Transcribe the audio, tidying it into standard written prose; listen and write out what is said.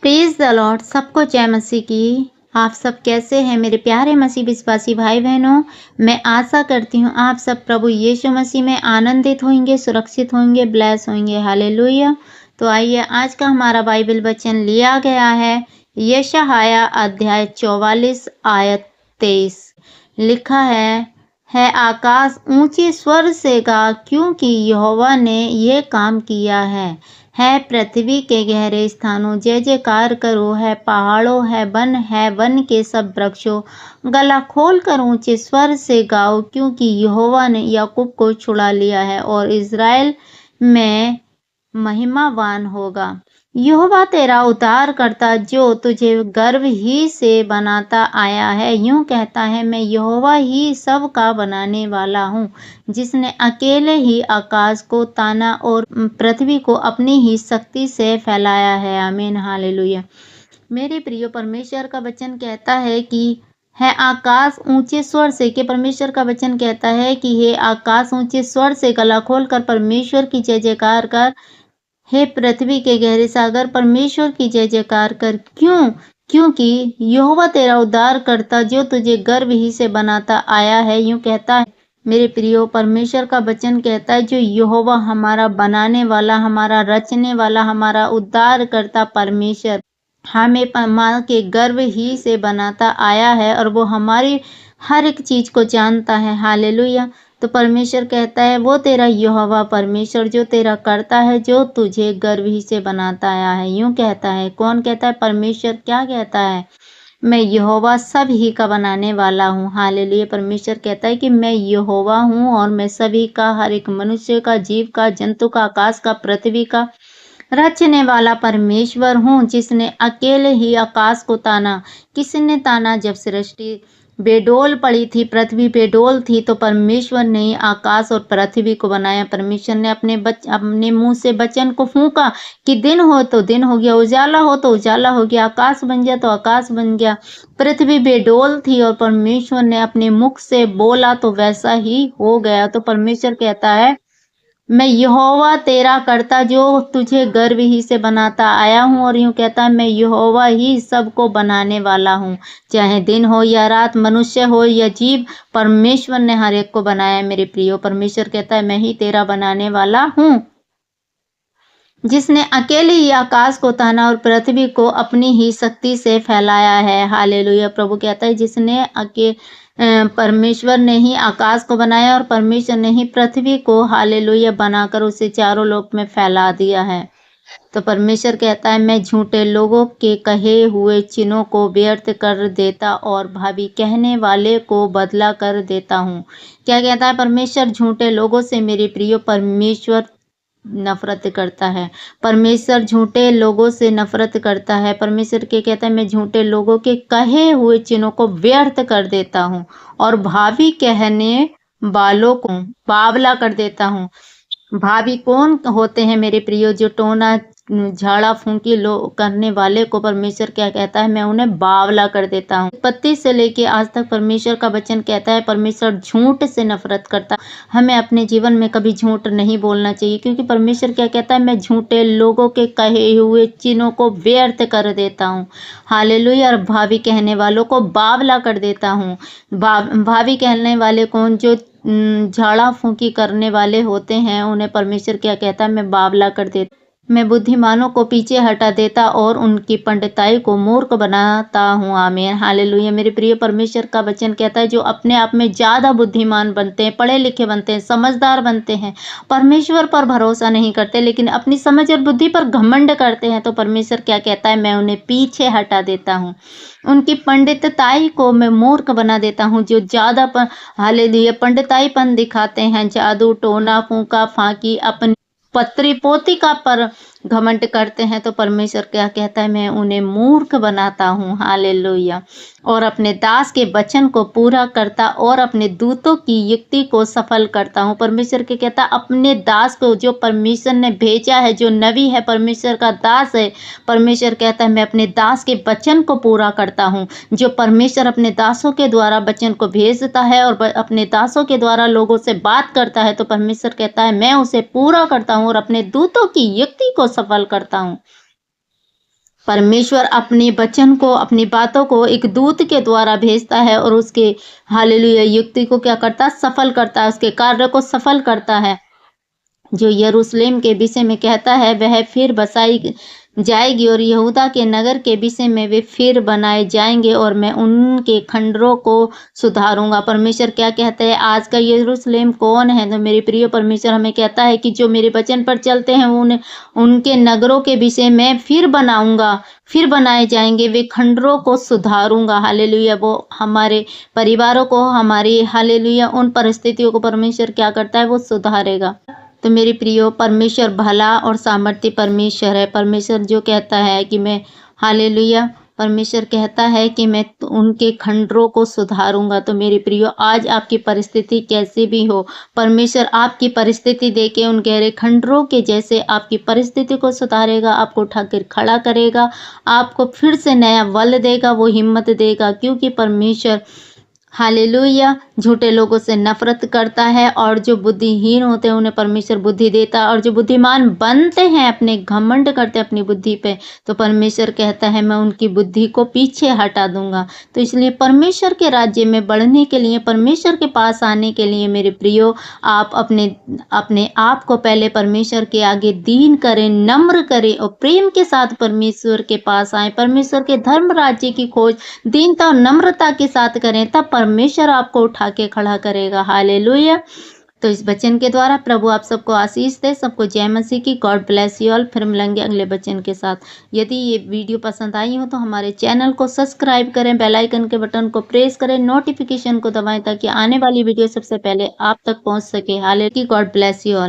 Praise the Lord. सबको जय मसीह की। आप सब कैसे हैं मेरे प्यारे मसीह विश्वासी भाई बहनों। मैं आशा करती हूँ आप सब प्रभु यीशु मसीह में आनंदित होंगे, सुरक्षित होंगे, ब्लेस होंगे। हालेलुया। तो आइए आज का हमारा बाइबल वचन लिया गया है यशायाह अध्याय 44 आयत 23। लिखा है आकाश ऊंचे स्वर से गा, क्योंकि यहोवा ने ये काम किया है पृथ्वी के गहरे स्थानों जय जयकार करो, है पहाड़ों, है वन के सब वृक्षों गला खोल कर ऊंचे स्वर से गाओ, क्योंकि यहोवा ने याकूब को छुड़ा लिया है और इज़राइल में महिमावान होगा। यहोवा तेरा उद्धार करता जो तुझे गर्भ ही से बनाता आया है। यूं कहता है, मैं यहोवा ही सब का बनाने वाला हूँ, जिसने अकेले ही आकाश को ताना और पृथ्वी को अपनी ही शक्ति से फैलाया है। आमीन हालेलुया। मेरे प्रिय परमेश्वर का वचन कहता है कि है आकाश ऊंचे स्वर से, कि परमेश्वर का वचन कहता है कि हे आकाश ऊंचे स्वर से गला खोल कर परमेश्वर की जय जयकार कर, हे पृथ्वी के गहरे सागर परमेश्वर की जय जयकार कर। क्योंकि यहोवा तेरा उद्धार करता जो तुझे गर्भ ही से बनाता आया है। यूं कहता है मेरे प्रियो परमेश्वर का वचन कहता है, जो यहोवा हमारा बनाने वाला, हमारा रचने वाला, हमारा उद्धार करता परमेश्वर हमें माँ के गर्भ ही से बनाता आया है और वो हमारी हर एक चीज को जानता है। हालेलुया। तो परमेश्वर कहता है वो तेरा यहोवा परमेश्वर जो तेरा करता है, जो तुझे गर्भ ही से बनाता आया है। यूं कहता है। कौन कहता है? परमेश्वर। क्या कहता है? मैं यहोवा सब ही का बनाने वाला हूँ। हालेलुया। परमेश्वर कहता है कि मैं यहोवा हूँ और मैं सभी का, हर एक मनुष्य का, जीव का, जंतु का, आकाश का, पृथ्वी का रचने वाला परमेश्वर हूँ, जिसने अकेले ही आकाश को ताना। किसने ताना? जब सृष्टि बेडोल पड़ी थी, पृथ्वी बेडोल थी, तो परमेश्वर ने आकाश और पृथ्वी को बनाया। परमेश्वर ने अपने मुंह से वचन को फूंका कि दिन हो तो दिन हो गया, उजाला हो तो उजाला हो गया, आकाश बन गया तो आकाश बन गया। पृथ्वी बेडोल थी और परमेश्वर ने अपने मुख से बोला तो वैसा ही हो गया। तो परमेश्वर कहता है, मैं यहोवा तेरा करता जो तुझे गर्भ ही से बनाता आया हूँ। और यूं कहता है, मैं यहोवा ही सबको बनाने वाला हूँ, चाहे दिन हो या रात, मनुष्य हो या जीव, परमेश्वर ने हर एक को बनाया। मेरे प्रियो परमेश्वर कहता है, मैं ही तेरा बनाने वाला हूँ, जिसने अकेले ही आकाश को ताना और पृथ्वी को अपनी ही शक्ति से फैलाया है। हालेलुया। प्रभु कहता है जिसने परमेश्वर ने ही आकाश को बनाया और परमेश्वर ने ही पृथ्वी को, हालेलुया, बनाकर उसे चारों लोक में फैला दिया है। तो परमेश्वर कहता है, मैं झूठे लोगों के कहे हुए चिन्हों को व्यर्थ कर देता और भावी कहने वाले को बदला कर देता हूँ। क्या कहता है परमेश्वर? झूठे लोगों से मेरे प्रियो परमेश्वर नफरत करता है। परमेश्वर झूठे लोगों से नफरत करता है। परमेश्वर के कहता है, मैं झूठे लोगों के कहे हुए चिन्हों को व्यर्थ कर देता हूँ और भावी कहने वालों को बावला कर देता हूँ। भावी कौन होते हैं मेरे प्रियो? जो टोना झाड़ा फूंकी करने वाले को परमेश्वर क्या कहता है? मैं उन्हें बावला कर देता हूँ। उत्पत्ति से लेके आज तक परमेश्वर का वचन कहता है परमेश्वर झूठ से नफरत करता। हमें अपने जीवन में कभी झूठ नहीं बोलना चाहिए, क्योंकि परमेश्वर क्या कहता है? मैं झूठे लोगों के कहे हुए चिन्हों को व्यर्थ कर देता हूँ। हालेलुया। और भावी कहने वालों को बावला कर देता हूँ। भावी कहने वाले कौन? जो झाड़ा फूंकी करने वाले होते हैं, उन्हें परमेश्वर क्या कहता है? मैं बावला कर देता। मैं बुद्धिमानों को पीछे हटा देता और उनकी पंडिताई को मूर्ख बनाता हूँ। आमीन हालेलुया। मेरे प्रिय परमेश्वर का वचन कहता है, जो अपने आप में ज्यादा बुद्धिमान बनते हैं, पढ़े लिखे बनते हैं, समझदार बनते हैं, परमेश्वर पर भरोसा नहीं करते, लेकिन अपनी समझ और बुद्धि पर घमंड करते हैं, तो परमेश्वर क्या कहता है? मैं उन्हें पीछे हटा देता हूँ, उनकी पंडिताई को मैं मूर्ख बना देता हूँ। जो ज्यादा हालेलुया पंडिताईपन दिखाते हैं, जादू टोना फूंका फांकी अपनी पत्री पोती का पर घमंड करते हैं, तो परमेश्वर क्या कहता है? मैं उन्हें मूर्ख बनाता हूँ। हालेलुया। और अपने दास के वचन को पूरा करता और अपने दूतों की युक्ति को सफल करता हूँ। परमेश्वर के कहता है, अपने दास को जो परमेश्वर ने भेजा है, जो नबी है, परमेश्वर का दास है, परमेश्वर कहता है मैं अपने दास के वचन को पूरा करता हूँ। जो परमेश्वर अपने दासों के द्वारा वचन को भेजता है और अपने दासों के द्वारा लोगों से बात करता है, तो परमेश्वर कहता है मैं उसे पूरा करता हूँ और अपने दूतों की युक्ति को सफल करता हूँ। परमेश्वर अपने वचन को, अपनी बातों को एक दूत के द्वारा भेजता है और उसके हालेलुया युक्ति को क्या करता है? सफल करता है, उसके कार्य को सफल करता है। जो यरूशलेम के विषय में कहता है वह फिर बसाई जाएगी और यहूदा के नगर के विषय में वे फिर बनाए जाएंगे और मैं उनके खंडरों को सुधारूंगा। परमेश्वर क्या कहते हैं? आज का यरूशलेम कौन है? तो मेरे प्रिय परमेश्वर हमें कहता है कि जो मेरे वचन पर चलते हैं उनके नगरों के विषय में फिर बनाऊंगा, फिर बनाए जाएंगे, वे खंडरों को सुधारूंगा। हालेलुया। वो हमारे परिवारों को, हमारी हालेलुया उन परिस्थितियों को परमेश्वर क्या करता है? वो सुधारेगा। तो मेरे प्रियो, परमेश्वर भला और सामर्थ्य परमेश्वर है। परमेश्वर जो कहता है कि मैं हालेलुया, परमेश्वर कहता है कि मैं उनके खंडरों को सुधारूंगा। तो मेरे प्रियो, आज आपकी परिस्थिति कैसी भी हो, परमेश्वर आपकी परिस्थिति देके उन गहरे खंडरों के जैसे आपकी परिस्थिति को सुधारेगा, आपको उठाकर खड़ा करेगा, आपको फिर से नया बल देगा, वो हिम्मत देगा, क्योंकि परमेश्वर हालेलुया झूठे लोगों से नफरत करता है और जो बुद्धिहीन होते हैं उन्हें परमेश्वर बुद्धि देता है, और जो बुद्धिमान बनते हैं, अपने घमंड करते हैं अपनी बुद्धि पे, तो परमेश्वर कहता है मैं उनकी बुद्धि को पीछे हटा दूंगा। तो इसलिए परमेश्वर के राज्य में बढ़ने के लिए, परमेश्वर के पास आने के लिए मेरे प्रियो, आप अपने आप को पहले परमेश्वर के आगे दीन करें, नम्र करें और प्रेम के साथ परमेश्वर के पास आए। परमेश्वर के धर्म राज्य की खोज दीनता और नम्रता के साथ करें, तब परमेश्वर आपको उठा के खड़ा करेगा। हालेलुया। तो इस वचन के द्वारा प्रभु आप सबको आशीष दे। सबको जय मसीह की। God bless you all. फिर मिलेंगे अगले वचन के साथ। यदि ये वीडियो पसंद आई हो तो हमारे चैनल को सब्सक्राइब करें, बेल आइकन के बटन को प्रेस करें, नोटिफिकेशन को दबाएं ताकि आने वाली वीडियो सबसे पहले आप तक पहुंच सके। Hallelujah. God bless you all.